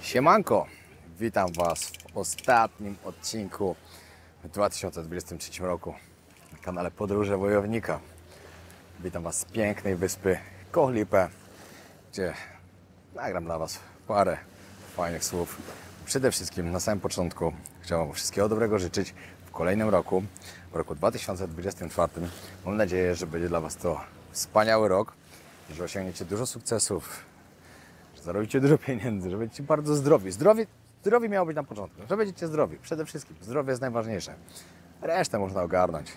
Siemanko, witam Was w ostatnim odcinku w 2023 roku na kanale Podróże Wojownika. Witam Was z pięknej wyspy Koh Lipe, gdzie nagram dla Was parę fajnych słów. Przede wszystkim na samym początku chciałem Wam wszystkiego dobrego życzyć w kolejnym roku, w roku 2024. Mam nadzieję, że będzie dla Was to wspaniały rok, że osiągniecie dużo sukcesów, zarobicie dużo pieniędzy, że będziecie bardzo zdrowi. Zdrowie miało być na początku, że będziecie zdrowi. Przede wszystkim zdrowie jest najważniejsze. Resztę można ogarnąć.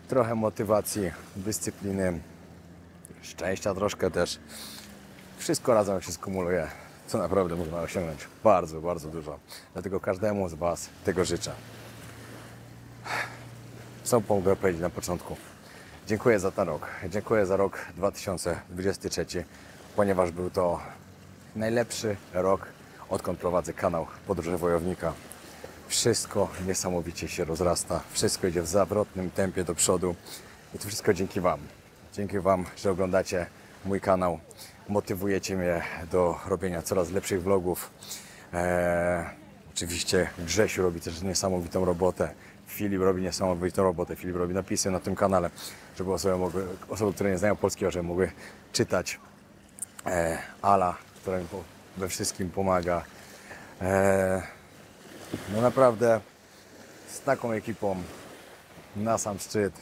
Trochę motywacji, dyscypliny, szczęścia troszkę też. Wszystko razem jak się skumuluje, co naprawdę można osiągnąć bardzo, bardzo dużo. Dlatego każdemu z Was tego życzę. Co mogę powiedzieć na początku? Dziękuję za ten rok. Dziękuję za rok 2023, ponieważ był to najlepszy rok, odkąd prowadzę kanał Podróże Wojownika. Wszystko niesamowicie się rozrasta, wszystko idzie w zawrotnym tempie do przodu i to wszystko dzięki Wam. Dzięki Wam, że oglądacie mój kanał, motywujecie mnie do robienia coraz lepszych vlogów. Oczywiście Grzesiu robi też niesamowitą robotę, Filip robi niesamowitą robotę, Filip robi napisy na tym kanale, żeby osoby, które nie znają polskiego, żeby mogły czytać. Ala, która mi we wszystkim pomaga. No naprawdę z taką ekipą na sam szczyt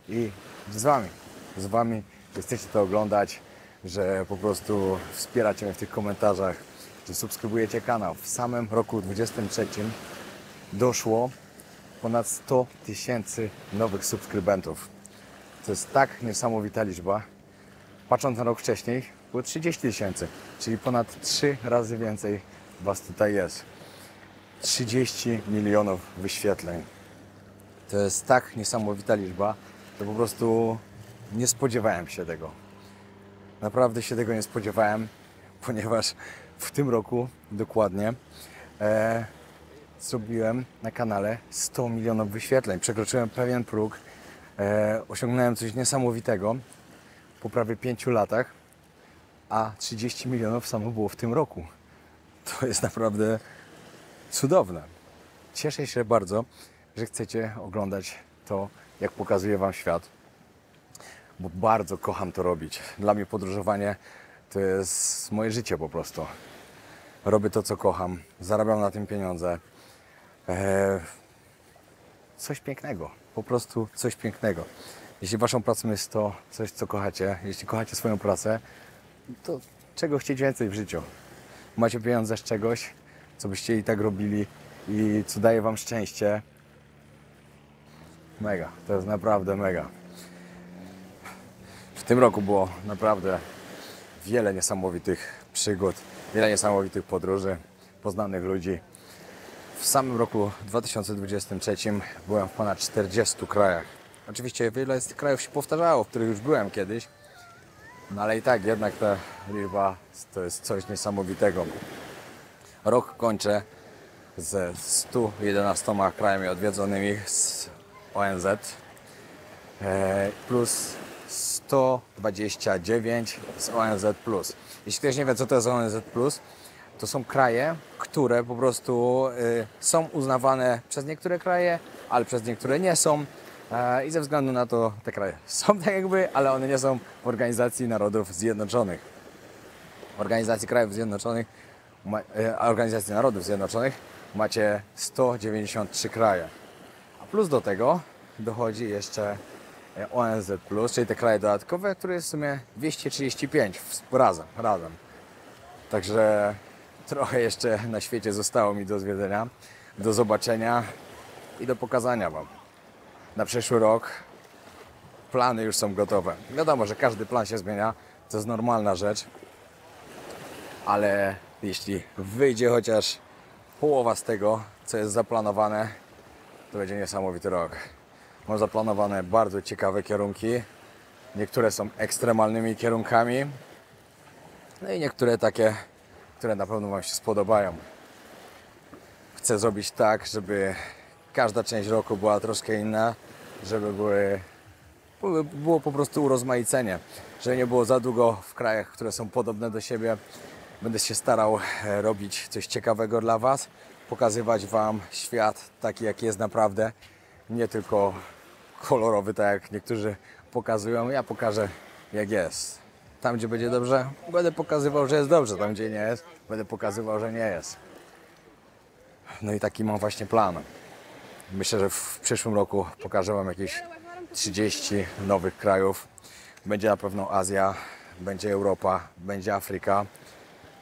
i z Wami, że chcecie to oglądać, że po prostu wspieracie mnie w tych komentarzach, że subskrybujecie kanał. W samym roku 2023 doszło ponad 100 000 nowych subskrybentów. To jest tak niesamowita liczba. Patrząc na rok wcześniej, było 30 000, czyli ponad 3 razy więcej Was tutaj jest. 30 milionów wyświetleń. To jest tak niesamowita liczba, że po prostu nie spodziewałem się tego. Naprawdę się tego nie spodziewałem, ponieważ w tym roku dokładnie zrobiłem na kanale 100 milionów wyświetleń. Przekroczyłem pewien próg, osiągnąłem coś niesamowitego po prawie 5 latach, a 30 milionów samo było w tym roku. To jest naprawdę cudowne. Cieszę się bardzo, że chcecie oglądać to, jak pokazuję Wam świat, bo bardzo kocham to robić. Dla mnie podróżowanie to jest moje życie po prostu. Robię to, co kocham, zarabiam na tym pieniądze. Coś pięknego, po prostu coś pięknego. Jeśli Waszą pracą jest to coś, co kochacie, jeśli kochacie swoją pracę, to czego chcieć więcej w życiu? Macie pieniądze z czegoś, co byście i tak robili i co daje Wam szczęście. Mega, to jest naprawdę mega. W tym roku było naprawdę wiele niesamowitych przygód, wiele niesamowitych podróży, poznanych ludzi. W samym roku 2023 byłem w ponad 40 krajach. Oczywiście wiele z tych krajów się powtarzało, w których już byłem kiedyś, no ale i tak jednak ta liczba to jest coś niesamowitego. Rok kończę ze 111 krajami odwiedzonymi z ONZ plus 129 z ONZ+. Jeśli ktoś nie wie, co to jest ONZ+, to są kraje, które po prostu są uznawane przez niektóre kraje, ale przez niektóre nie są. I ze względu na to te kraje są tak jakby, ale one nie są w Organizacji Narodów Zjednoczonych. W Organizacji Krajów Zjednoczonych, Organizacji Narodów Zjednoczonych macie 193 kraje. A plus do tego dochodzi jeszcze ONZ+, czyli te kraje dodatkowe, które jest w sumie 235 razem. Także trochę jeszcze na świecie zostało mi do zwiedzenia, do zobaczenia i do pokazania Wam. Na przyszły rok plany już są gotowe. Wiadomo, że każdy plan się zmienia, to jest normalna rzecz, ale jeśli wyjdzie chociaż połowa z tego, co jest zaplanowane, to będzie niesamowity rok. Mam zaplanowane bardzo ciekawe kierunki, niektóre są ekstremalnymi kierunkami, no i niektóre takie, które na pewno Wam się spodobają. Chcę zrobić tak, żeby każda część roku była troszkę inna, żeby było po prostu urozmaicenie, żeby nie było za długo w krajach, które są podobne do siebie, Będę się starał robić coś ciekawego dla Was, pokazywać Wam świat taki, jaki jest naprawdę, nie tylko kolorowy, tak jak niektórzy pokazują. Ja pokażę, jak jest. Tam, gdzie będzie dobrze, będę pokazywał, że jest dobrze. Tam, gdzie nie jest, będę pokazywał, że nie jest. No i taki mam właśnie plan. Myślę, że w przyszłym roku pokażę Wam jakieś 30 nowych krajów. Będzie na pewno Azja, będzie Europa, będzie Afryka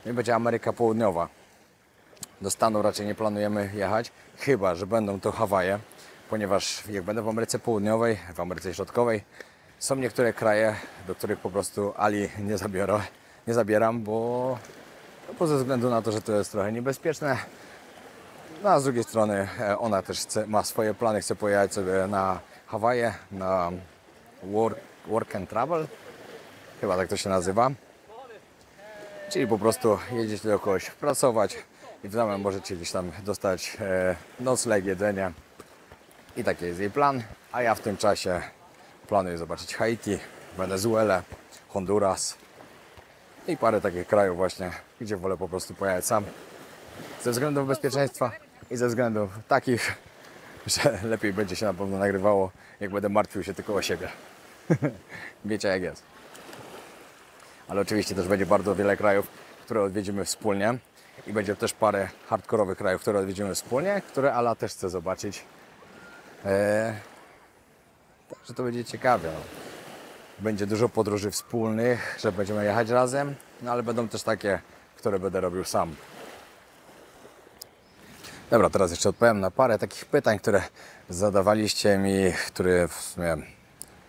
i będzie Ameryka Południowa. Do Stanów raczej nie planujemy jechać, chyba że będą to Hawaje, ponieważ jak będę w Ameryce Południowej, w Ameryce Środkowej, są niektóre kraje, do których po prostu Ali nie zabieram, bo ze względu na to, że to jest trochę niebezpieczne. No a z drugiej strony ona też ma swoje plany, chce pojechać sobie na Hawaje, na work and travel, chyba tak to się nazywa. Czyli po prostu jedziecie do kogoś pracować i w zamian możecie gdzieś tam dostać nocleg, jedzenie. I taki jest jej plan, a ja w tym czasie planuję zobaczyć Haiti, Wenezuelę, Honduras i parę takich krajów właśnie, gdzie wolę po prostu pojechać sam. Ze względów bezpieczeństwa i ze względów takich, że lepiej będzie się na pewno nagrywało, jak będę martwił się tylko o siebie. Wiecie jak jest. Ale oczywiście też będzie bardzo wiele krajów, które odwiedzimy wspólnie i będzie też parę hardkorowych krajów, które odwiedzimy wspólnie, które Ala też chce zobaczyć. Także to będzie ciekawe. Będzie dużo podróży wspólnych, że będziemy jechać razem, no ale będą też takie, które będę robił sam. Dobra, teraz jeszcze odpowiem na parę takich pytań, które zadawaliście mi, które w sumie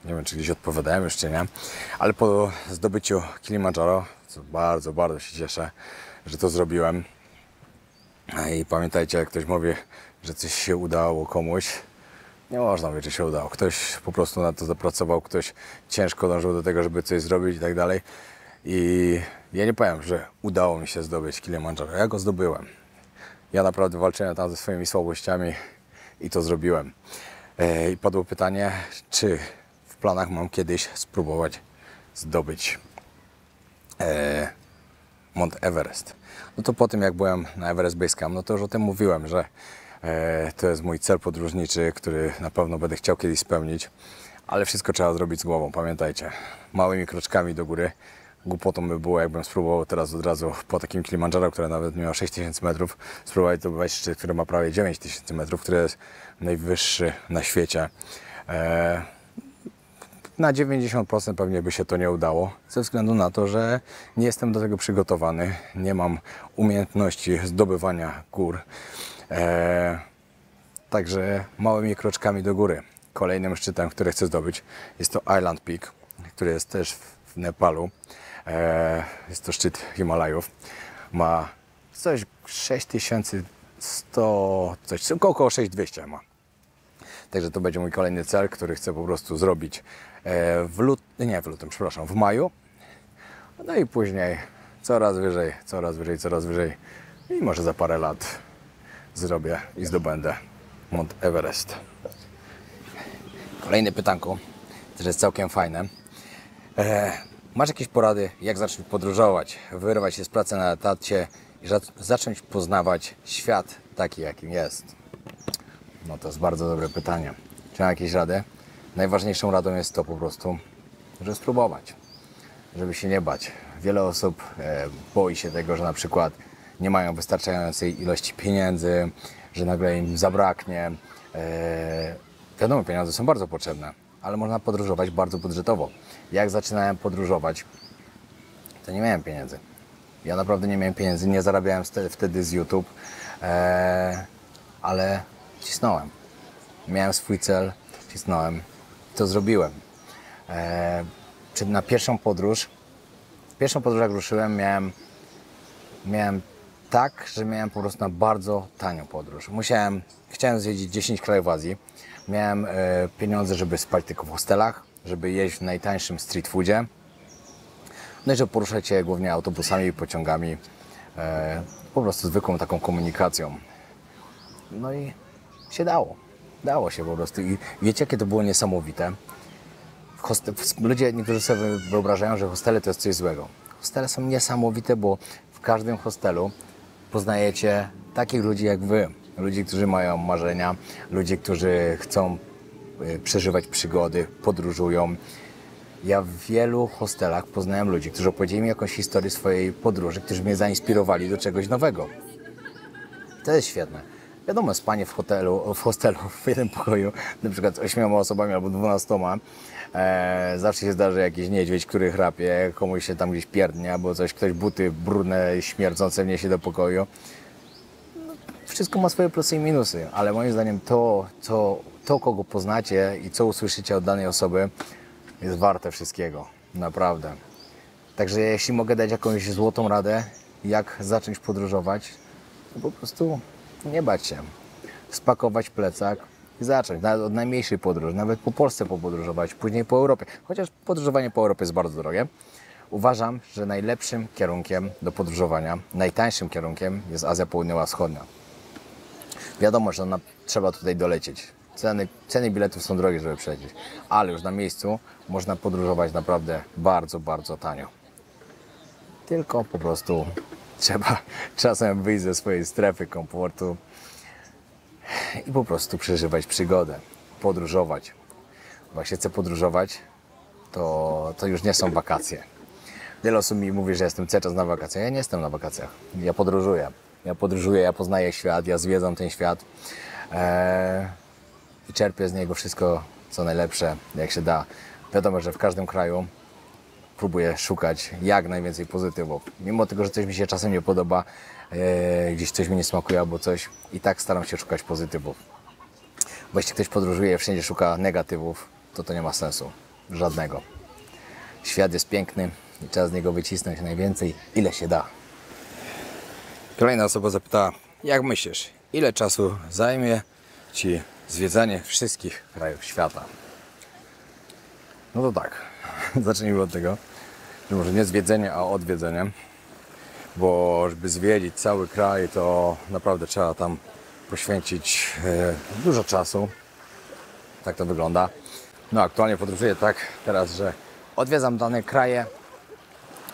nie wiem, czy gdzieś odpowiadałem już, czy nie, ale po zdobyciu Kilimandżaro, co bardzo, bardzo się cieszę, że to zrobiłem. I pamiętajcie, jak ktoś mówi, że coś się udało komuś, nie można mówić, że się udało. Ktoś po prostu na to zapracował, ktoś ciężko dążył do tego, żeby coś zrobić i tak dalej. I ja nie powiem, że udało mi się zdobyć Kilimandżaro. Ja go zdobyłem. Ja naprawdę walczyłem tam ze swoimi słabościami i to zrobiłem. I padło pytanie, czy w planach mam kiedyś spróbować zdobyć Mount Everest. No to po tym, jak byłem na Everest Base Camp, no to już o tym mówiłem, że to jest mój cel podróżniczy, który na pewno będę chciał kiedyś spełnić, ale wszystko trzeba zrobić z głową, pamiętajcie. Małymi kroczkami do góry. Głupotą by było, jakbym spróbował teraz od razu po takim Kilimandżaro, które nawet miało 6000 metrów, spróbować to wejść szczyt, który ma prawie 9000 metrów, który jest najwyższy na świecie. Na 90% pewnie by się to nie udało, ze względu na to, że nie jestem do tego przygotowany, nie mam umiejętności zdobywania gór. Także małymi kroczkami do góry. Kolejnym szczytem, który chcę zdobyć, jest to Island Peak, który jest też w Nepalu. Jest to szczyt Himalajów. Ma coś 6100, coś około 6200 ma. Także to będzie mój kolejny cel, który chcę po prostu zrobić w maju. No i później coraz wyżej, coraz wyżej, coraz wyżej. I może za parę lat zrobię i zdobędę Mount Everest. Kolejne pytanko, też jest całkiem fajne. Masz jakieś porady, jak zacząć podróżować, wyrwać się z pracy na etacie i zacząć poznawać świat taki, jakim jest? No to jest bardzo dobre pytanie. Czy mam jakieś rady? Najważniejszą radą jest to po prostu, żeby spróbować, żeby się nie bać. Wiele osób boi się tego, że na przykład nie mają wystarczającej ilości pieniędzy, że nagle im zabraknie. Wiadomo, pieniądze są bardzo potrzebne, ale można podróżować bardzo budżetowo. Jak zaczynałem podróżować, to nie miałem pieniędzy. Ja naprawdę nie miałem pieniędzy, nie zarabiałem wtedy z YouTube, ale cisnąłem. Miałem swój cel, cisnąłem, to zrobiłem. Na pierwszą podróż jak ruszyłem, miałem tak, że miałem po prostu na bardzo tanią podróż. Chciałem zwiedzić 10 krajów Azji. Miałem pieniądze, żeby spać tylko w hostelach, żeby jeść w najtańszym street foodzie. No i żeby poruszać się głównie autobusami, pociągami, po prostu zwykłą taką komunikacją. No i się dało. Dało się po prostu. I wiecie, jakie to było niesamowite? Ludzie, niektórzy sobie wyobrażają, że hostele to jest coś złego. Hostele są niesamowite, bo każdym hostelu poznajecie takich ludzi jak wy. Ludzi, którzy mają marzenia, ludzi, którzy chcą przeżywać przygody, podróżują. Ja w wielu hostelach poznałem ludzi, którzy opowiedzieli mi jakąś historię swojej podróży, którzy mnie zainspirowali do czegoś nowego. To jest świetne. Wiadomo, spanie w hostelu w jednym pokoju, na przykład z 8 osobami albo 12, zawsze się zdarzy jakiś niedźwiedź, który chrapie, komuś się tam gdzieś pierdnie, albo coś, ktoś buty brudne, śmierdzące wniesie do pokoju. No, wszystko ma swoje plusy i minusy, ale moim zdaniem to, kogo poznacie i co usłyszycie od danej osoby, jest warte wszystkiego. Naprawdę. Także jeśli mogę dać jakąś złotą radę, jak zacząć podróżować, to po prostu nie bać się. Spakować plecak i zacząć. Nawet od najmniejszej podróży. Nawet po Polsce popodróżować, później po Europie. Chociaż podróżowanie po Europie jest bardzo drogie. Uważam, że najlepszym kierunkiem do podróżowania, najtańszym kierunkiem jest Azja Południowo-Wschodnia. Wiadomo, że trzeba tutaj dolecieć. Ceny biletów są drogie, żeby przejść, ale już na miejscu można podróżować naprawdę bardzo, bardzo tanio. Tylko po prostu trzeba czasem wyjść ze swojej strefy komfortu i po prostu przeżywać przygodę, podróżować. Bo jak się chce podróżować, to już nie są wakacje. Wiele osób mi mówi, że jestem cały czas na wakacjach. Ja nie jestem na wakacjach. Ja podróżuję, ja poznaję świat, ja zwiedzam ten świat i czerpię z niego wszystko, co najlepsze, jak się da. Wiadomo, że w każdym kraju próbuję szukać jak najwięcej pozytywów. Mimo tego, że coś mi się czasem nie podoba, gdzieś coś mi nie smakuje albo coś, i tak staram się szukać pozytywów. Bo jeśli ktoś podróżuje i wszędzie szuka negatywów, to nie ma sensu. Żadnego. Świat jest piękny i trzeba z niego wycisnąć najwięcej, ile się da. Kolejna osoba zapytała, jak myślisz, ile czasu zajmie Ci zwiedzanie wszystkich krajów świata? No to tak, zacznijmy od tego, że może nie zwiedzenie, a odwiedzenie, bo żeby zwiedzić cały kraj, to naprawdę trzeba tam poświęcić dużo czasu. Tak to wygląda. No aktualnie podróżuję tak teraz, że odwiedzam dane kraje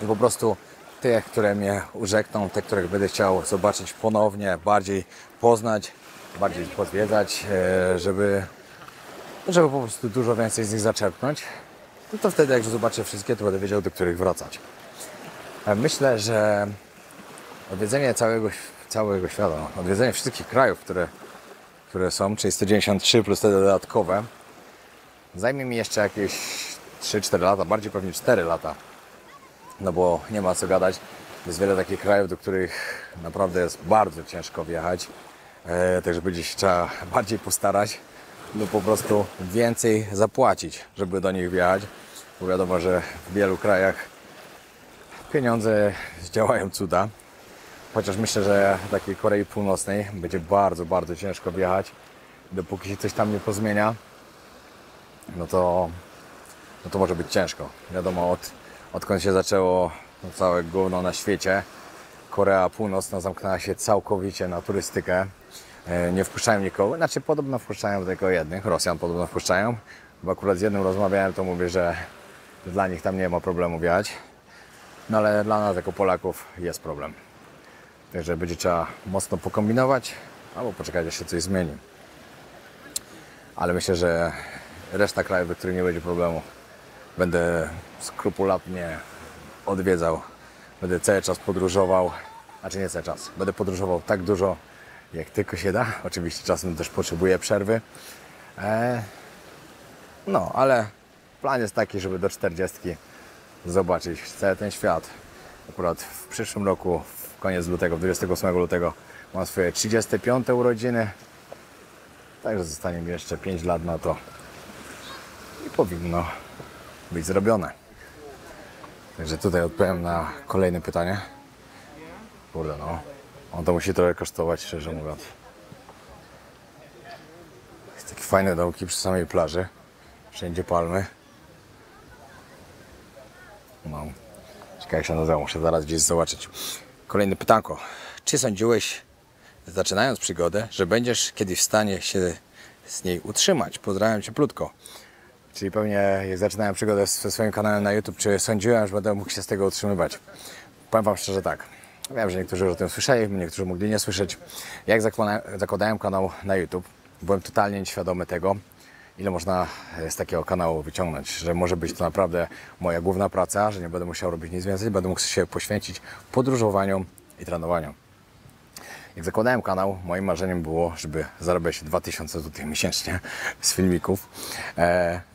i po prostu te, które mnie urzekną, te, które będę chciał zobaczyć ponownie, bardziej poznać, bardziej pozwiedzać, żeby po prostu dużo więcej z nich zaczerpnąć. No to wtedy, jak zobaczę wszystkie, to będę wiedział, do których wracać. Myślę, że odwiedzenie całego świata, odwiedzenie wszystkich krajów, które są, czyli 193 plus te dodatkowe, zajmie mi jeszcze jakieś 3-4 lata, bardziej pewnie 4 lata. No bo nie ma co gadać, jest wiele takich krajów, do których naprawdę jest bardzo ciężko wjechać. Także będzie się trzeba bardziej postarać, no po prostu więcej zapłacić, żeby do nich wjechać. Bo wiadomo, że w wielu krajach pieniądze działają cuda. Chociaż myślę, że w takiej Korei Północnej będzie bardzo, bardzo ciężko wjechać. Dopóki się coś tam nie pozmienia, no to może być ciężko. Wiadomo, odkąd się zaczęło całe gówno na świecie, Korea Północna zamknęła się całkowicie na turystykę. Nie wpuszczają nikogo, znaczy podobno wpuszczają tylko jednych, Rosjan podobno wpuszczają, bo akurat z jednym rozmawiałem, to mówię, że dla nich tam nie ma problemu wjechać, no ale dla nas jako Polaków jest problem. Także będzie trzeba mocno pokombinować, albo poczekać, aż się coś zmieni. Ale myślę, że reszta krajów, do których nie będzie problemu, będę skrupulatnie odwiedzał, będę cały czas podróżował, znaczy nie cały czas, będę podróżował tak dużo, jak tylko się da. Oczywiście czasem też potrzebuję przerwy. No, ale plan jest taki, żeby do 40 zobaczyć cały ten świat. Akurat w przyszłym roku, w koniec lutego, 28 lutego mam swoje 35 urodziny. Także zostanie mi jeszcze 5 lat na to i powinno być zrobione. Także tutaj odpowiem na kolejne pytanie. Kurde no, on to musi trochę kosztować, szczerze mówiąc. Jest takie fajne dołki przy samej plaży. Wszędzie palmy. No, ciekawe jak się nazywa, muszę zaraz gdzieś zobaczyć. Kolejne pytanko. Czy sądziłeś, zaczynając przygodę, że będziesz kiedyś w stanie się z niej utrzymać? Pozdrawiam cieplutko. Czyli pewnie jak zaczynałem przygodę ze swoim kanałem na YouTube, czy sądziłem, że będę mógł się z tego utrzymywać? Powiem Wam szczerze tak. Wiem, że niektórzy o tym słyszeli, niektórzy mogli nie słyszeć. Jak zakładałem kanał na YouTube, byłem totalnie nieświadomy tego, ile można z takiego kanału wyciągnąć, że może być to naprawdę moja główna praca, że nie będę musiał robić nic więcej, będę mógł się poświęcić podróżowaniu i trenowaniu. Jak zakładałem kanał, moim marzeniem było, żeby zarabiać 2000 zł miesięcznie z filmików,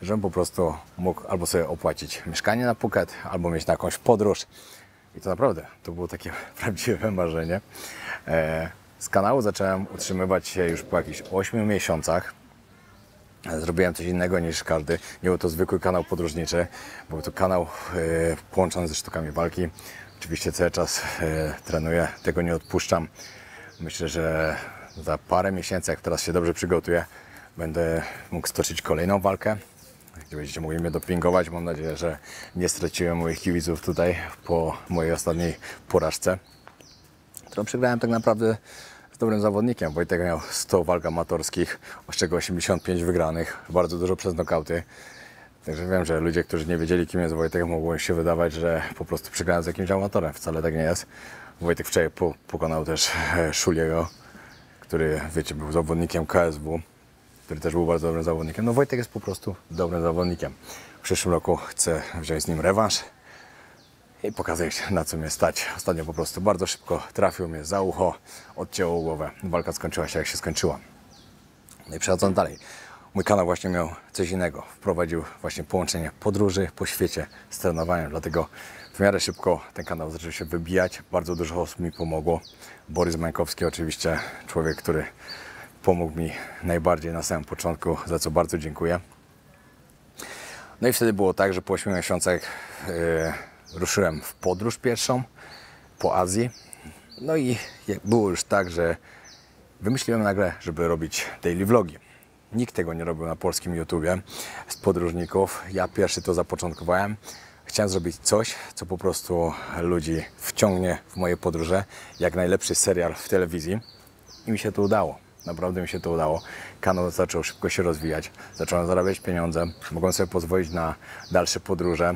żebym po prostu mógł albo sobie opłacić mieszkanie na Phuket, albo mieć na jakąś podróż. I to naprawdę, to było takie prawdziwe marzenie. Z kanału zacząłem utrzymywać się już po jakichś 8 miesiącach. Zrobiłem coś innego niż każdy. Nie był to zwykły kanał podróżniczy, był to kanał połączony ze sztukami walki. Oczywiście cały czas trenuję, tego nie odpuszczam. Myślę, że za parę miesięcy, jak teraz się dobrze przygotuję, będę mógł stoczyć kolejną walkę, gdzie będziecie mogli mnie dopingować. Mam nadzieję, że nie straciłem moich kibiców tutaj po mojej ostatniej porażce, którą przegrałem tak naprawdę z dobrym zawodnikiem. Wojtek miał 100 walk amatorskich, z czego 85 wygranych, bardzo dużo przez nokauty. Także wiem, że ludzie, którzy nie wiedzieli, kim jest Wojtek, mogło się wydawać, że po prostu przegrałem z jakimś amatorem. Wcale tak nie jest. Wojtek wczoraj pokonał też Szuliego, który, wiecie, był zawodnikiem KSW, który też był bardzo dobrym zawodnikiem. No Wojtek jest po prostu dobrym zawodnikiem. W przyszłym roku chcę wziąć z nim rewanż i pokazać, na co mnie stać. Ostatnio po prostu bardzo szybko trafił mnie za ucho, odcięło głowę. Walka skończyła się, jak się skończyła. No i przechodząc dalej. Mój kanał właśnie miał coś innego. Wprowadził właśnie połączenie podróży po świecie z trenowaniem. Dlatego w miarę szybko ten kanał zaczął się wybijać. Bardzo dużo osób mi pomogło. Borys Mańkowski oczywiście, człowiek, który pomógł mi najbardziej na samym początku, za co bardzo dziękuję. No i wtedy było tak, że po 8 miesiącach ruszyłem w podróż pierwszą po Azji. No i było już tak, że wymyśliłem nagle, żeby robić daily vlogi. Nikt tego nie robił na polskim YouTubie z podróżników. Ja pierwszy to zapoczątkowałem. Chciałem zrobić coś, co po prostu ludzi wciągnie w moje podróże, jak najlepszy serial w telewizji. I mi się to udało. Naprawdę mi się to udało. Kanał zaczął szybko się rozwijać. Zacząłem zarabiać pieniądze. Mogłem sobie pozwolić na dalsze podróże.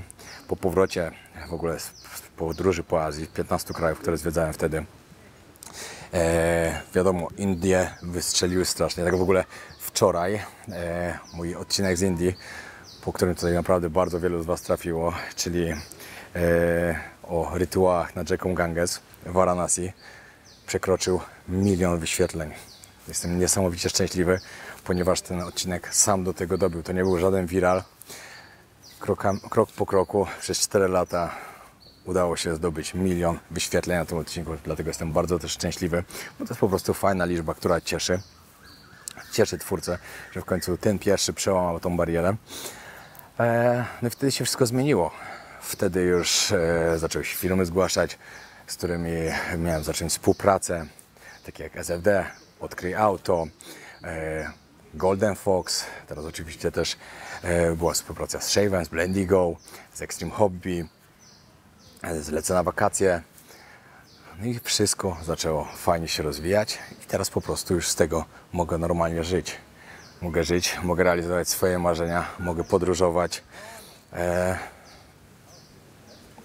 Po powrocie w ogóle z podróży po Azji, 15 krajów, które zwiedzałem wtedy. Wiadomo, Indie wystrzeliły strasznie. Tak w ogóle wczoraj mój odcinek z Indii, po którym tutaj naprawdę bardzo wielu z Was trafiło, czyli o rytuałach na rzeką Ganges w Varanasi, przekroczył 1 000 000 wyświetleń. Jestem niesamowicie szczęśliwy, ponieważ ten odcinek sam do tego dobił. To nie był żaden viral. Krok po kroku przez 4 lata udało się zdobyć 1 000 000 wyświetleń na tym odcinku, dlatego jestem bardzo też szczęśliwy, bo to jest po prostu fajna liczba, która cieszy. Cieszy twórcę, że w końcu ten pierwszy przełamał tą barierę. No i wtedy się wszystko zmieniło. Wtedy już zaczęły się firmy zgłaszać, z którymi miałem zacząć współpracę, takie jak SFD, Odkryj Auto, Golden Fox. Teraz oczywiście też była współpraca z Shaven, z Blendigo, z Extreme Hobby, zlecę na wakacje. No i wszystko zaczęło fajnie się rozwijać i teraz po prostu już z tego mogę normalnie żyć. Mogę żyć, mogę realizować swoje marzenia, mogę podróżować.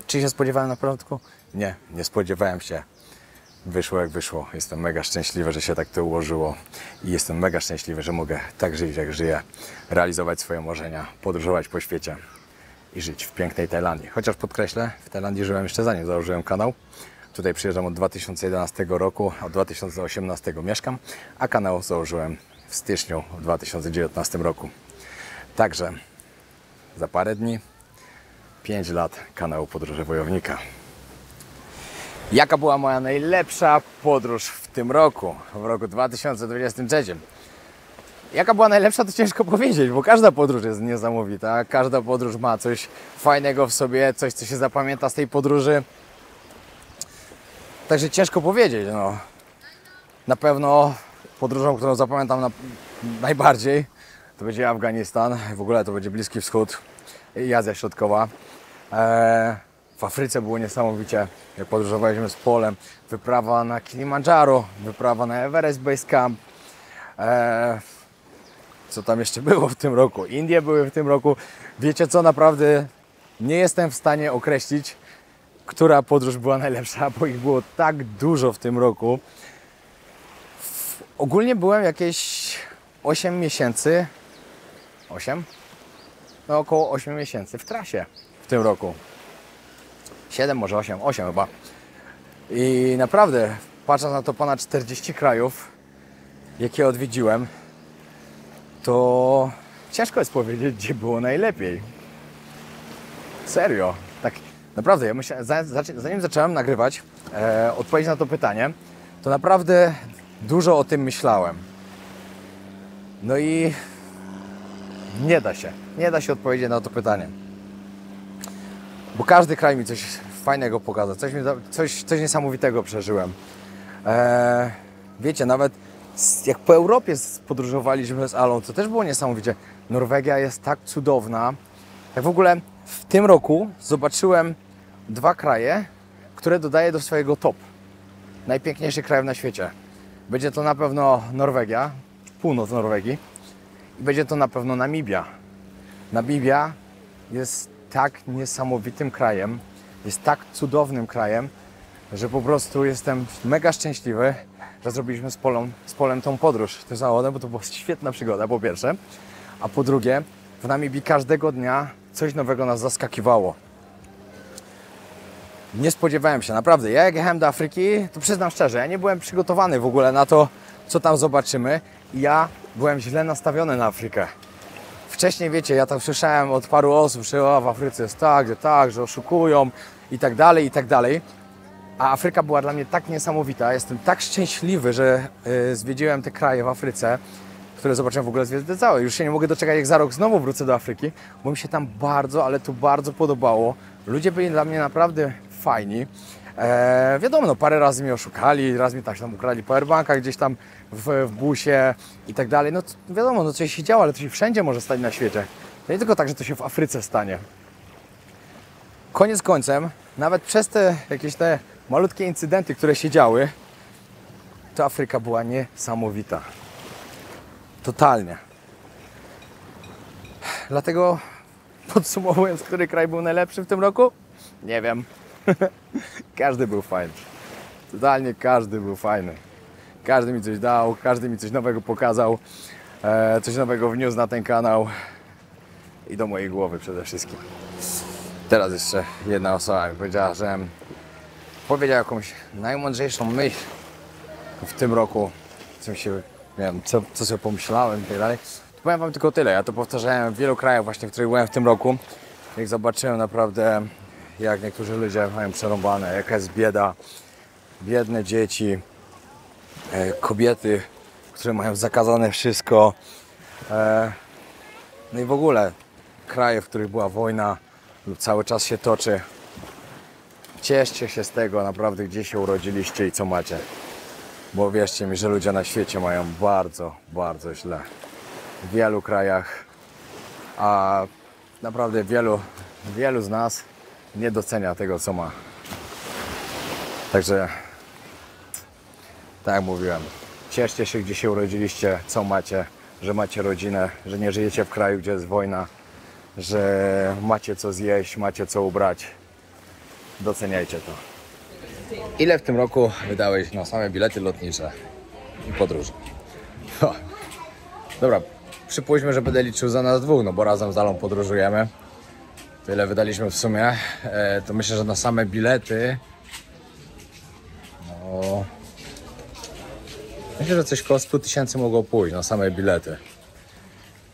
Czy się spodziewałem na początku? Nie, nie spodziewałem się. Wyszło jak wyszło. Jestem mega szczęśliwy, że się tak to ułożyło i jestem mega szczęśliwy, że mogę tak żyć, jak żyję, realizować swoje marzenia, podróżować po świecie i żyć w pięknej Tajlandii. Chociaż podkreślę, w Tajlandii żyłem jeszcze zanim założyłem kanał. Tutaj przyjeżdżam od 2011 roku, od 2018 mieszkam, a kanał założyłem w styczniu 2019 roku. Także za parę dni 5 lat kanału Podróże Wojownika. Jaka była moja najlepsza podróż w tym roku, w roku 2023? Jaka była najlepsza, to ciężko powiedzieć, bo każda podróż jest niesamowita. Każda podróż ma coś fajnego w sobie, coś, co się zapamięta z tej podróży. Także ciężko powiedzieć. No. Na pewno podróżą, którą zapamiętam najbardziej, to będzie Afganistan. W ogóle to będzie Bliski Wschód i Azja Środkowa. W Afryce było niesamowicie, jak podróżowaliśmy z Polem. Wyprawa na Kilimandżaro, wyprawa na Everest Base Camp. Co tam jeszcze było w tym roku? Indie były w tym roku. Wiecie co, naprawdę nie jestem w stanie określić, która podróż była najlepsza, bo ich było tak dużo w tym roku. Ogólnie byłem jakieś 8 miesięcy, 8? No około 8 miesięcy w trasie w tym roku. 7, może 8, 8 chyba. I naprawdę, patrząc na to ponad 40 krajów, jakie odwiedziłem, to ciężko jest powiedzieć, gdzie było najlepiej. Serio. Tak naprawdę, ja myślałem, zanim zacząłem nagrywać, odpowiedź na to pytanie, to naprawdę dużo o tym myślałem. No i nie da się odpowiedzieć na to pytanie. Bo każdy kraj mi coś fajnego pokazał, coś niesamowitego przeżyłem. Wiecie, nawet jak po Europie podróżowaliśmy z Alą, to też było niesamowicie. Norwegia jest tak cudowna. Tak w ogóle w tym roku zobaczyłem 2 kraje, które dodaję do swojego top najpiękniejszych krajów na świecie. Będzie to na pewno Norwegia, północ Norwegii i będzie to na pewno Namibia. Namibia jest tak niesamowitym krajem, jest tak cudownym krajem, że po prostu jestem mega szczęśliwy, że zrobiliśmy z Polem tą podróż tym samochodem, bo to była świetna przygoda, po pierwsze. A po drugie, w Namibii każdego dnia coś nowego nas zaskakiwało. Nie spodziewałem się, naprawdę. Ja jak jechałem do Afryki, to przyznam szczerze, ja nie byłem przygotowany w ogóle na to, co tam zobaczymy. Ja byłem źle nastawiony na Afrykę. Wcześniej, wiecie, ja tam słyszałem od paru osób, że w Afryce jest tak, że oszukują i tak dalej, i tak dalej. A Afryka była dla mnie tak niesamowita. Jestem tak szczęśliwy, że zwiedziłem te kraje w Afryce, które zobaczyłem w ogóle zwiedzę całe. Już się nie mogę doczekać, jak za rok znowu wrócę do Afryki, bo mi się tam bardzo, ale to bardzo podobało. Ludzie byli dla mnie naprawdę fajni. Wiadomo, no, parę razy mnie oszukali, raz mi tam ukradli powerbanka gdzieś tam w busie i tak dalej. No wiadomo, no coś się działo, ale to się wszędzie może stać na świecie. To nie tylko tak, że to się w Afryce stanie. Koniec końcem, nawet przez te jakieś te malutkie incydenty, które się działy, to Afryka była niesamowita. Totalnie. Dlatego podsumowując, który kraj był najlepszy w tym roku? Nie wiem. Każdy był fajny. Totalnie każdy był fajny. Każdy mi coś dał, każdy mi coś nowego pokazał, coś nowego wniósł na ten kanał i do mojej głowy przede wszystkim. Teraz jeszcze jedna osoba mi powiedziała, że powiedział jakąś najmądrzejszą myśl w tym roku, co mi się, nie wiem, co sobie pomyślałem i tak dalej. To powiem wam tylko tyle. Ja to powtarzałem w wielu krajach właśnie, w których byłem w tym roku. Jak zobaczyłem naprawdę, jak niektórzy ludzie mają przerąbane, jaka jest bieda, biedne dzieci, kobiety, które mają zakazane wszystko. No i w ogóle kraje, w których była wojna lub cały czas się toczy. Cieszcie się z tego naprawdę, gdzie się urodziliście i co macie. Bo wierzcie mi, że ludzie na świecie mają bardzo, bardzo źle. W wielu krajach, a naprawdę wielu z nas nie docenia tego, co ma. Także, tak jak mówiłem, cieszcie się, gdzie się urodziliście, co macie, że macie rodzinę, że nie żyjecie w kraju, gdzie jest wojna, że macie co zjeść, macie co ubrać. Doceniajcie to. Ile w tym roku wydałeś na same bilety lotnicze i podróże? Dobra, przypuśćmy, że będę liczył za nas dwóch, no bo razem z Alą podróżujemy. Tyle wydaliśmy w sumie. To myślę, że na same bilety, no, myślę, że coś koło 100 000 mogło pójść na same bilety.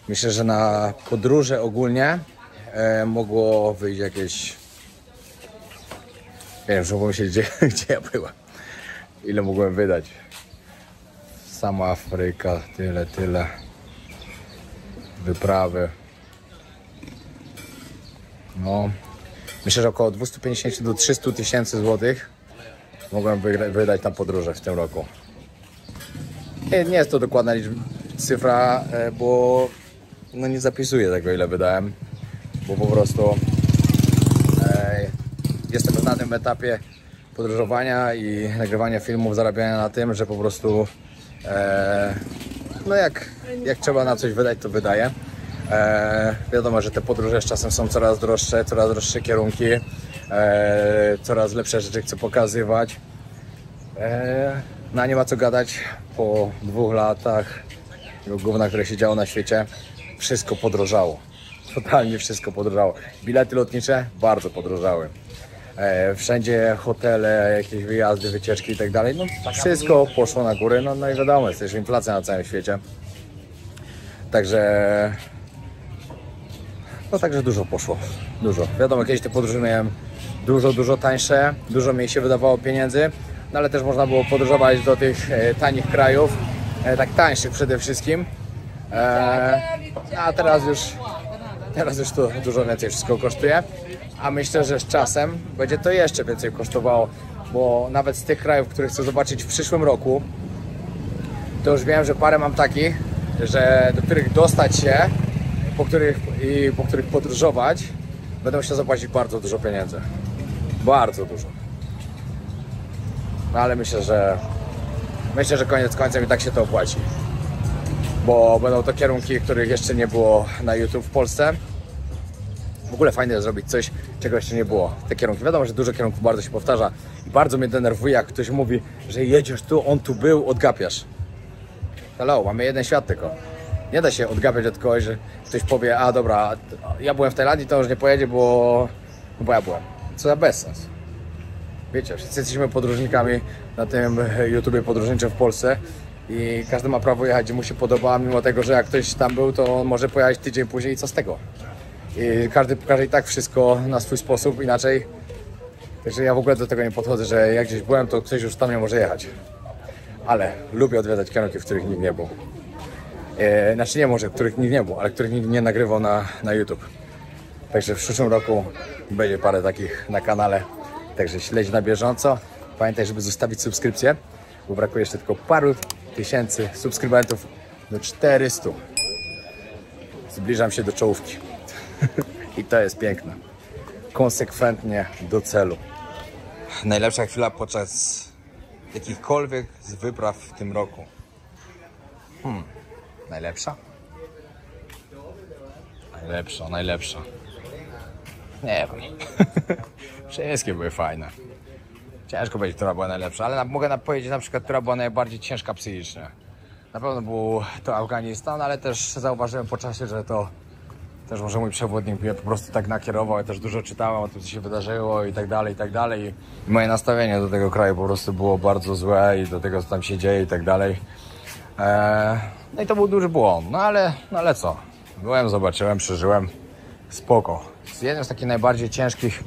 Myślę, że na podróże ogólnie mogło wyjść jakieś... Nie wiem, muszę pomyśleć, gdzie ja byłem. Ile mogłem wydać. Sama Afryka, tyle. Wyprawy. No, myślę, że około 250 do 300 000 złotych mogłem wydać na podróże w tym roku. Nie jest to dokładna cyfra, bo no nie zapisuję tego, ile wydałem, bo po prostu jestem na tym etapie podróżowania i nagrywania filmów, zarabiania na tym, że po prostu no jak trzeba na coś wydać, to wydaję. Wiadomo, że te podróże z czasem są coraz droższe kierunki. Coraz lepsze rzeczy chcę pokazywać. No nie ma co gadać, po 2 latach gówna, które się działo na świecie, wszystko podrożało. Totalnie wszystko podrożało. Bilety lotnicze bardzo podrożały. Wszędzie hotele, jakieś wyjazdy, wycieczki i tak dalej. No wszystko poszło na górę, no i wiadomo, jest też inflacja na całym świecie. Także dużo poszło. Dużo. Wiadomo, kiedyś te podróże miałem dużo tańsze, dużo mniej się wydawało pieniędzy, no ale też można było podróżować do tych tanich krajów, tak tańszych przede wszystkim. A teraz już to dużo więcej wszystko kosztuje, a myślę, że z czasem będzie to jeszcze więcej kosztowało, bo nawet z tych krajów, które chcę zobaczyć w przyszłym roku, to już wiem, że parę mam takich, do których dostać się, po których podróżować, będę musiał zapłacić bardzo dużo pieniędzy. Bardzo dużo. No ale myślę, że koniec końcem i tak się to opłaci. Bo będą to kierunki, których jeszcze nie było na YouTube w Polsce. W ogóle fajnie jest zrobić coś, czego jeszcze nie było. Te kierunki. Wiadomo, że dużo kierunków bardzo się powtarza i bardzo mnie denerwuje, jak ktoś mówi, że jedziesz tu, on tu był, odgapiasz. Hello, mamy jeden świat tylko. Nie da się odgapiać od kogoś, że ktoś powie, a dobra, ja byłem w Tajlandii, to już nie pojedzie, bo ja byłem. Co za bezsens. Wiecie, wszyscy jesteśmy podróżnikami na tym YouTubie podróżniczym w Polsce i każdy ma prawo jechać, gdzie mu się podoba, mimo tego, że jak ktoś tam był, to on może pojechać tydzień później i co z tego? I każdy pokaże i tak wszystko na swój sposób, inaczej. Także ja w ogóle do tego nie podchodzę, że jak gdzieś byłem, to ktoś już tam nie może jechać. Ale lubię odwiedzać kierunki, w których nikt nie był. Znaczy nie może, których nikt nie był, ale których nikt nie nagrywał na YouTube. Także w przyszłym roku będzie parę takich na kanale. Także śledź na bieżąco. Pamiętaj, żeby zostawić subskrypcję, bo brakuje jeszcze tylko paru tysięcy subskrybentów do 400. Zbliżam się do czołówki. I to jest piękne. Konsekwentnie do celu. Najlepsza chwila podczas jakichkolwiek z wypraw w tym roku. Najlepsza? Najlepsza. Nie wiem. Wszystkie były fajne. Ciężko powiedzieć, która była najlepsza, ale mogę powiedzieć na przykład, która była najbardziej ciężka psychicznie. Na pewno był to Afganistan, ale też zauważyłem po czasie, że to też może mój przewodnik mnie po prostu tak nakierował. Ja też dużo czytałem o tym, co się wydarzyło i tak dalej, i tak dalej. I moje nastawienie do tego kraju po prostu było bardzo złe i do tego, co tam się dzieje i tak dalej. No i to był duży błąd, no ale co? Byłem, zobaczyłem, przeżyłem. Spoko. Jeden z takich najbardziej ciężkich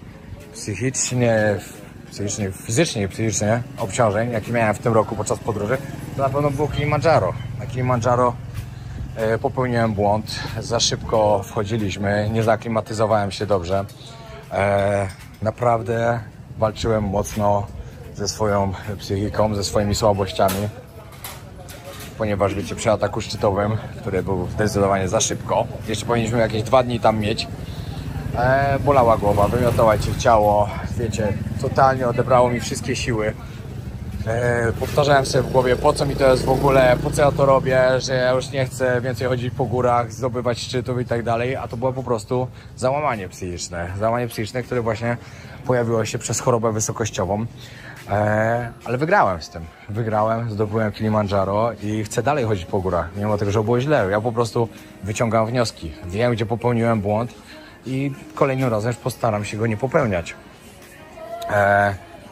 fizycznie obciążeń, jakie miałem w tym roku podczas podróży, to na pewno było Kilimandżaro. Na Kilimandżaro popełniłem błąd, za szybko wchodziliśmy, nie zaaklimatyzowałem się dobrze. Naprawdę walczyłem mocno ze swoją psychiką, ze swoimi słabościami, ponieważ wiecie, przy ataku szczytowym, który był zdecydowanie za szybko, jeszcze powinniśmy jakieś 2 dni tam mieć, bolała głowa, wymiotała cię w ciało, wiecie, totalnie odebrało mi wszystkie siły. Powtarzałem sobie w głowie, po co mi to jest w ogóle, po co ja to robię, że ja już nie chcę więcej chodzić po górach, zdobywać szczytów i tak dalej, a to było po prostu załamanie psychiczne, które właśnie pojawiło się przez chorobę wysokościową. Ale wygrałem z tym. Zdobyłem Kilimandżaro i chcę dalej chodzić po górach, mimo tego, że było źle. Ja po prostu wyciągam wnioski. Wiem, gdzie popełniłem błąd i kolejnym razem już postaram się go nie popełniać.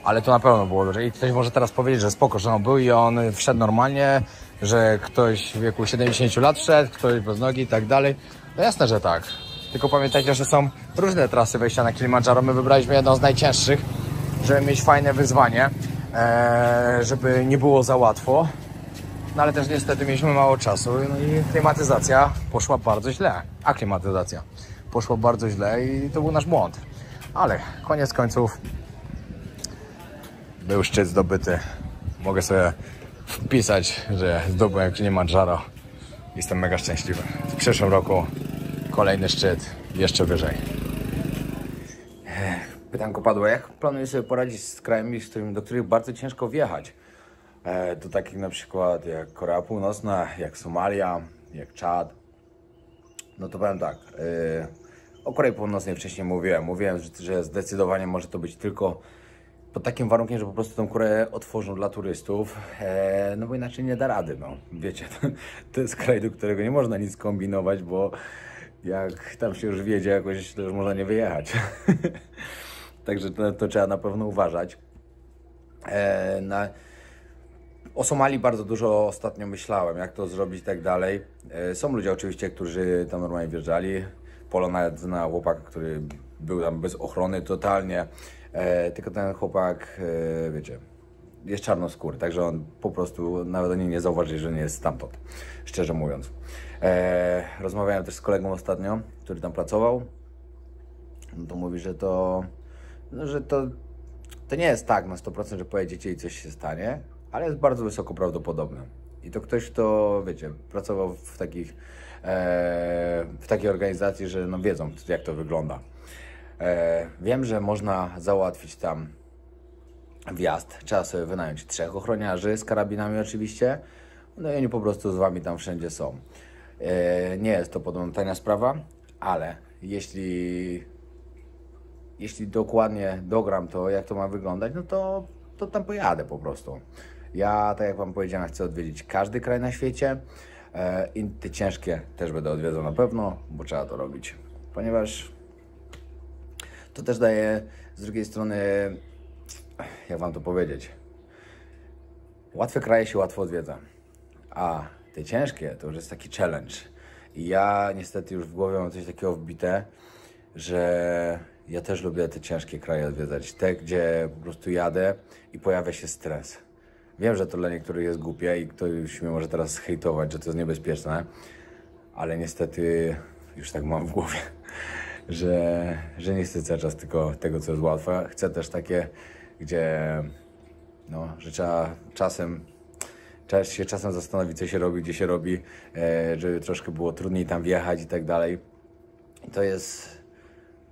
Ale to na pewno było dobrze. I ktoś może teraz powiedzieć, że spoko, że on był i on wszedł normalnie, że ktoś w wieku 70 lat wszedł, ktoś bez nogi i tak dalej. No jasne, że tak. Tylko pamiętajcie, że są różne trasy wejścia na Kilimandżaro. My wybraliśmy jedną z najcięższych, żeby mieć fajne wyzwanie, żeby nie było za łatwo. No ale też niestety mieliśmy mało czasu, no i klimatyzacja poszła bardzo źle. Aklimatyzacja poszła bardzo źle i to był nasz błąd. Ale koniec końców był szczyt zdobyty. Mogę sobie wpisać, że zdobyłem Kilimandżaro. Jestem mega szczęśliwy. W przyszłym roku kolejny szczyt, jeszcze wyżej. Pytanko padło, jak planuję sobie poradzić z krajami, do których bardzo ciężko wjechać? Do takich na przykład jak Korea Północna, jak Somalia, jak Czad. No to powiem tak, O Korei Północnej wcześniej mówiłem, że zdecydowanie może to być tylko pod takim warunkiem, że po prostu tą Koreę otworzą dla turystów, no bo inaczej nie da rady, no. Wiecie, to jest kraj, do którego nie można nic kombinować, bo jak tam się już wiedzie jakoś, to już można nie wyjechać. Także to trzeba na pewno uważać. O Somalii bardzo dużo ostatnio myślałem, jak to zrobić i tak dalej. Są ludzie oczywiście, którzy tam normalnie wjeżdżali. Polo nawet na chłopaka, który był tam bez ochrony totalnie. Tylko ten chłopak, wiecie, jest czarnoskóry, także on po prostu, nawet oni nie zauważyli, że nie jest stamtąd, szczerze mówiąc. Rozmawiałem też z kolegą ostatnio, który tam pracował. No to mówi, że to nie jest tak na 100%, że pojedziecie i coś się stanie, ale jest bardzo wysoko prawdopodobne. I to ktoś, kto, wiecie, pracował w takiej organizacji, że no wiedzą, jak to wygląda. Wiem, że można załatwić tam wjazd. Trzeba sobie wynająć 3 ochroniarzy z karabinami oczywiście. No i oni po prostu z wami tam wszędzie są. Nie jest to podobno tajna sprawa, ale jeśli dokładnie dogram to, jak to ma wyglądać, no to tam pojadę po prostu. Ja, tak jak wam powiedziałem, chcę odwiedzić każdy kraj na świecie. I te ciężkie też będę odwiedzał na pewno, bo trzeba to robić. Ponieważ to też daje z drugiej strony, jak wam to powiedzieć, łatwe kraje się łatwo odwiedza, a te ciężkie to już jest taki challenge. I ja niestety już w głowie mam coś takiego wbite, że ja też lubię te ciężkie kraje odwiedzać. Te, gdzie po prostu jadę i pojawia się stres. Wiem, że to dla niektórych jest głupie i ktoś mnie może teraz hejtować, że to jest niebezpieczne, ale niestety już tak mam w głowie, że nie chcę cały czas tylko tego, co jest łatwe. Chcę też takie, gdzie no, że trzeba się czasem zastanowić, co się robi, gdzie się robi, żeby troszkę było trudniej tam wjechać i tak dalej. I to jest,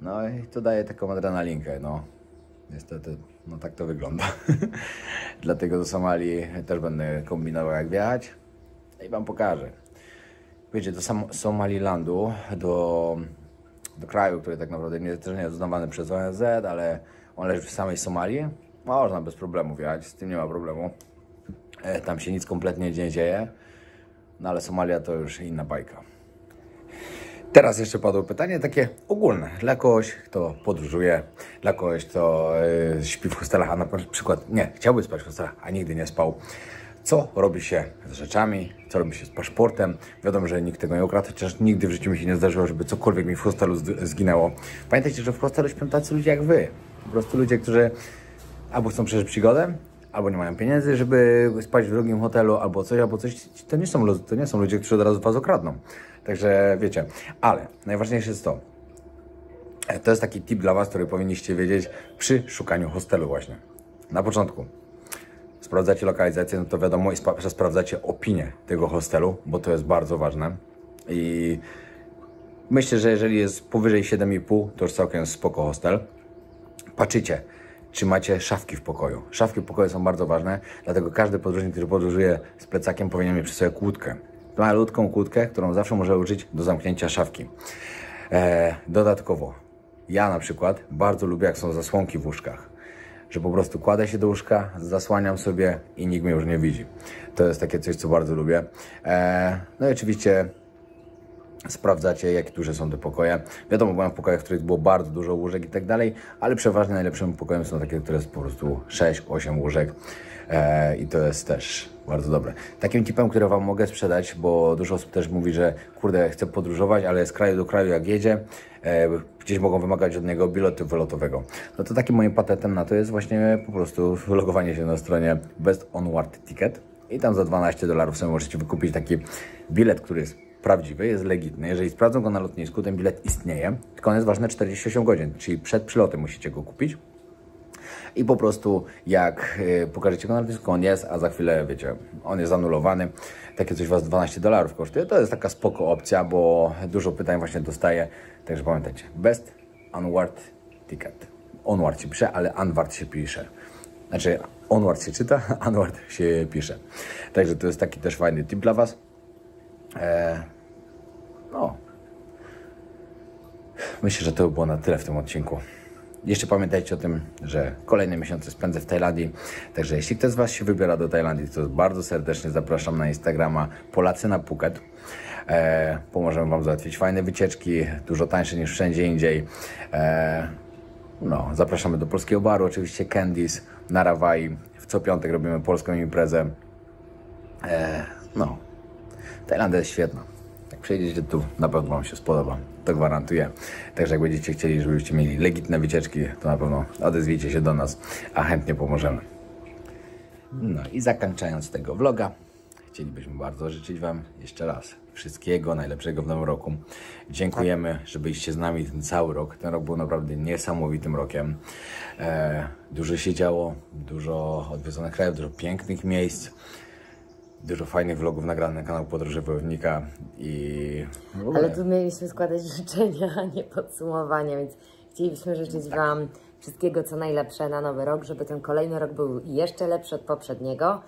no i to daje taką adrenalinkę, no. Niestety, no tak to wygląda. Dlatego do Somalii też będę kombinował, jak wjechać i wam pokażę. Wiecie, do Somalilandu, do kraju, który tak naprawdę nie jest uznawany przez ONZ, ale on leży w samej Somalii, można bez problemu wjechać, z tym nie ma problemu. Tam się nic kompletnie nie dzieje, no ale Somalia to już inna bajka. Teraz jeszcze padło pytanie takie ogólne, dla kogoś, kto podróżuje, dla kogoś, kto śpi w hostelach, a na przykład nie, chciałby spać w hostelach, a nigdy nie spał. Co robi się z rzeczami, co robi się z paszportem? Wiadomo, że nikt tego nie ukradł, chociaż nigdy w życiu mi się nie zdarzyło, żeby cokolwiek mi w hostelu zginęło. Pamiętajcie, że w hostelu śpią tacy ludzie jak wy. Po prostu ludzie, którzy albo chcą przeżyć przygodę, albo nie mają pieniędzy, żeby spać w drugim hotelu, albo coś. To nie są ludzie, którzy od razu was okradną. Także wiecie, ale najważniejsze jest to jest taki tip dla was, który powinniście wiedzieć przy szukaniu hostelu właśnie. Na początku sprawdzacie lokalizację, no to wiadomo, i sprawdzacie opinię tego hostelu, bo to jest bardzo ważne. I myślę, że jeżeli jest powyżej 7,5, to już całkiem spoko hostel. Patrzycie, czy macie szafki w pokoju. Szafki w pokoju są bardzo ważne, dlatego każdy podróżnik, który podróżuje z plecakiem, powinien mieć przy sobie kłódkę. Malutką kłódkę, którą zawsze może użyć do zamknięcia szafki. Dodatkowo, ja na przykład bardzo lubię, jak są zasłonki w łóżkach. Że po prostu kładę się do łóżka, zasłaniam sobie i nikt mnie już nie widzi. To jest takie coś, co bardzo lubię. No i oczywiście sprawdzacie, jak duże są te pokoje. Wiadomo, byłem w pokojach, w których było bardzo dużo łóżek i tak dalej, ale przeważnie najlepszym pokojem są takie, które jest po prostu 6-8 łóżek i to jest też bardzo dobre. Takim tipem, który wam mogę sprzedać, bo dużo osób też mówi, że kurde, chce podróżować, ale z kraju do kraju jak jedzie, gdzieś mogą wymagać od niego biletu wylotowego. No to takim moim patentem na to jest właśnie po prostu logowanie się na stronie Best Onward Ticket i tam za $12 sobie możecie wykupić taki bilet, który jest prawdziwy, jest legitny. Jeżeli sprawdzą go na lotnisku, ten bilet istnieje, tylko on jest ważny 48 godzin, czyli przed przylotem musicie go kupić. I po prostu jak pokażecie go na lotnisku, on jest, a za chwilę, wiecie, on jest anulowany. Takie coś was $12 kosztuje. To jest taka spoko opcja, bo dużo pytań właśnie dostaję. Także pamiętajcie, Best Onward Ticket. Onward się pisze, ale Onward się pisze. Znaczy, Onward się czyta, Onward się pisze. Także to jest taki też fajny tip dla was. No. myślę, że to by było na tyle w tym odcinku. Jeszcze pamiętajcie o tym, że kolejne miesiące spędzę w Tajlandii, także jeśli ktoś z Was się wybiera do Tajlandii, to bardzo serdecznie zapraszam na Instagrama Polacy na Phuket. Pomożemy Wam załatwić fajne wycieczki, dużo tańsze niż wszędzie indziej. No, zapraszamy do polskiego baru, oczywiście Candies na Rawai. W co piątek robimy polską imprezę. No, Tajlandia jest świetna. Jak przyjedziecie tu, na pewno Wam się spodoba. To gwarantuję. Także jak będziecie chcieli, żebyście mieli legitne wycieczki, to na pewno odezwijcie się do nas, a chętnie pomożemy. No i zakończając tego vloga, chcielibyśmy bardzo życzyć Wam jeszcze raz wszystkiego najlepszego w nowym roku. Dziękujemy, że byliście z nami ten cały rok. Ten rok był naprawdę niesamowitym rokiem. Dużo się działo, dużo odwiedzonych krajów, dużo pięknych miejsc. Dużo fajnych vlogów nagranych na kanał Podróże Wojownika i... Ale tu mieliśmy składać życzenia, a nie podsumowania, więc chcielibyśmy życzyć Wam wszystkiego co najlepsze na nowy rok, żeby ten kolejny rok był jeszcze lepszy od poprzedniego.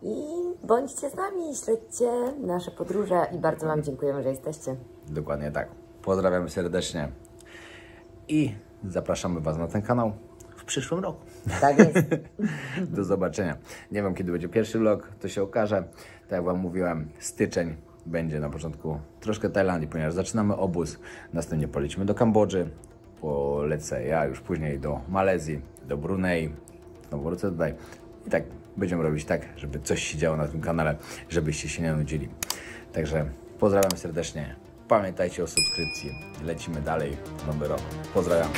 I bądźcie z nami, śledźcie nasze podróże i bardzo Wam dziękujemy, że jesteście. Dokładnie tak. Pozdrawiamy serdecznie i zapraszamy Was na ten kanał w przyszłym roku. Tak jest. Do zobaczenia. Nie wiem, kiedy będzie pierwszy vlog, to się okaże. Tak jak Wam mówiłem, styczeń będzie na początku troszkę Tajlandii, ponieważ zaczynamy obóz. Następnie polecimy do Kambodży. Polecę ja już później do Malezji, do Brunei. No wrócę tutaj. I tak będziemy robić tak, żeby coś się działo na tym kanale, żebyście się nie nudzili. Także pozdrawiam serdecznie. Pamiętajcie o subskrypcji. Lecimy dalej w nowy rok. Pozdrawiam.